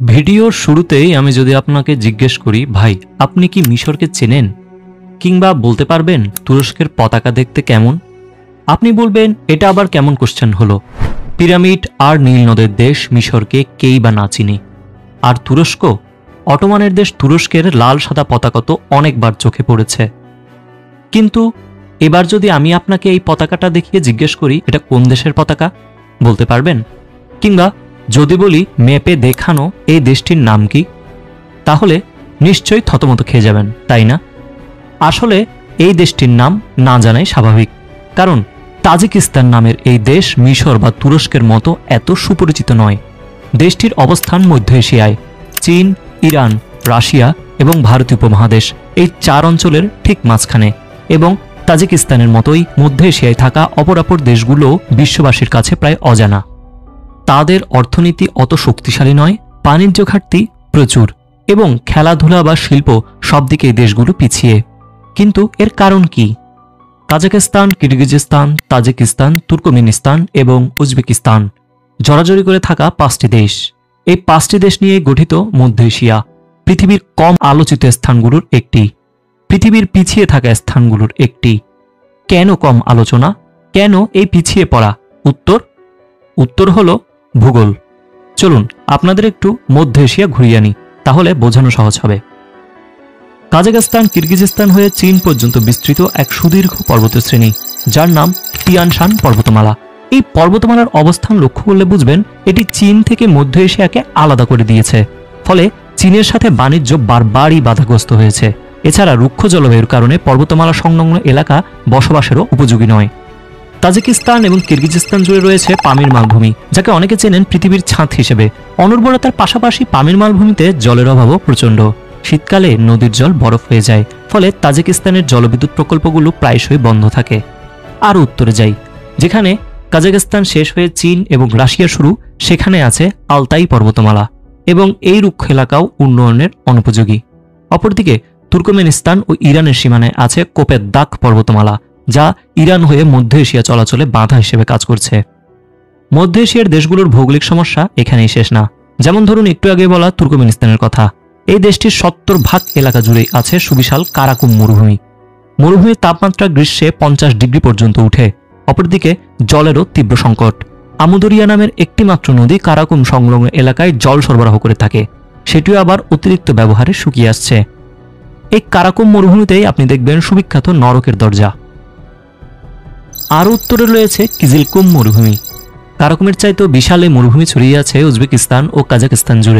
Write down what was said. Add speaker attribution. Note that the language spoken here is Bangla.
Speaker 1: ভিডিওর শুরুতেই আমি যদি আপনাকে জিজ্ঞেস করি, ভাই আপনি কি মিশরকে চেনেন, কিংবা বলতে পারবেন তুরস্কের পতাকা দেখতে কেমন, আপনি বলবেন এটা আবার কেমন কোশ্চেন হলো। পিরামিড আর নীল নদের দেশ মিশরকে কেই বা না চিনি, আর তুরস্ক, অটোমানের দেশ তুরস্কের লাল সাদা পতাকা তো অনেকবার চোখে পড়েছে। কিন্তু এবার যদি আমি আপনাকে এই পতাকাটা দেখিয়ে জিজ্ঞেস করি এটা কোন দেশের পতাকা, বলতে পারবেন? কিংবা যদি বলি ম্যাপে দেখানো এই দেশটির নাম কি, তাহলে নিশ্চয়ই থতমত খেয়ে যাবেন, তাই না? আসলে এই দেশটির নাম না জানাই স্বাভাবিক, কারণ তাজিকিস্তান নামের এই দেশ মিশর বা তুরস্কের মতো এত সুপরিচিত নয়। দেশটির অবস্থান মধ্য এশিয়ায়, চীন, ইরান, রাশিয়া এবং ভারতীয় উপমহাদেশ এই চার অঞ্চলের ঠিক মাঝখানে, এবং তাজিকিস্তানের মতোই মধ্য এশিয়ায় থাকা অপরাপর দেশগুলো বিশ্ববাসীর কাছে প্রায় অজানা। তাদের অর্থনীতি অত শক্তিশালী নয়, বাণিজ্য ঘাটতি প্রচুর, এবং খেলাধুলা বা শিল্প সব দিকেই দেশগুলো পিছিয়ে। কিন্তু এর কারণ কি? কাজাখস্তান, কিরগিজস্তান, তাজিকিস্তান, তুর্কমেনিস্তান এবং উজবেকিস্তান জড়াজড়ি করে থাকা পাঁচটি দেশ। এই পাঁচটি দেশ নিয়ে গঠিত মধ্য এশিয়া পৃথিবীর কম আলোচিত স্থানগুলোর একটি, পৃথিবীর পিছিয়ে থাকা স্থানগুলোর একটি। কেন কম আলোচনা, কেন এই পিছিয়ে পড়া? উত্তর হলো ভূগোল। চলুন আপনাদের একটু মধ্য এশিয়া ঘুরিয়ে আনি, তাহলে বোঝানো সহজ হবে। কাজাখস্তান কিরগিজস্তান হয়ে চীন পর্যন্ত বিস্তৃত এক সুদীর্ঘ পর্বতশ্রেণী, যার নাম তিয়ান শান পর্বতমালা। এই পর্বতমালার অবস্থান লক্ষ্য করলে বুঝবেন এটি চীন থেকে মধ্য এশিয়াকে আলাদা করে দিয়েছে, ফলে চীনের সাথে বাণিজ্য বারবারই বাধাগ্রস্ত হয়েছে। এছাড়া রুক্ষ জলবায়ুর কারণে পর্বতমালা সংলগ্ন এলাকা বসবাসেরও উপযোগী নয়। তাজিকিস্তান এবং কিরগিজস্তান জুড়ে রয়েছে পামির মালভূমি, যাকে অনেকে চেনেন পৃথিবীর ছাদ হিসেবে। অনুর্বরতার পাশাপাশি পামির মালভূমিতে জলের অভাবও প্রচণ্ড। শীতকালে নদীর জল বরফ হয়ে যায়, ফলে তাজিকিস্তানের জলবিদ্যুৎ প্রকল্পগুলো প্রায়শই বন্ধ থাকে। আরও উত্তরে যাই, যেখানে কাজাখস্তান শেষ হয়ে চীন এবং রাশিয়া শুরু, সেখানে আছে আলতাই পর্বতমালা, এবং এই রুক্ষ এলাকাও উন্নয়নের অনুপযোগী। অপরদিকে তুর্কমেনিস্তান ও ইরানের সীমানায় আছে কোপেদ দাক পর্বতমালা, যা ইরান হয়ে মধ্য এশিয়া চলাচলে বাধা হিসেবে কাজ করছে। মধ্য এশিয়ার দেশগুলোর ভৌগোলিক সমস্যা এখানেই শেষ না। যেমন ধরুন একটু আগে বলা তুর্কমেনিস্তানের কথা, এই দেশটির ৭০% এলাকা জুড়েই আছে সুবিশাল কারাকুম মরুভূমি। মরুভূমির তাপমাত্রা গ্রীষ্মে 50 ডিগ্রি পর্যন্ত উঠে। অপরদিকে জলেরও তীব্র সংকট। আমুদরিয়া নামের একটি মাত্র নদী কারাকুম সংলগ্ন এলাকায় জল সরবরাহ করে থাকে, সেটিও আবার অতিরিক্ত ব্যবহারে শুকিয়ে আসছে। এই কারাকুম মরুভূমিতেই আপনি দেখবেন সুবিখ্যাত নরকের দরজা। আরও উত্তরে রয়েছে কিজিলকুম মরুভূমি। কারাকুমের চাইতেও বিশাল এই মরুভূমি ছড়িয়ে আছে উজবেকিস্তান ও কাজাখস্তান জুড়ে।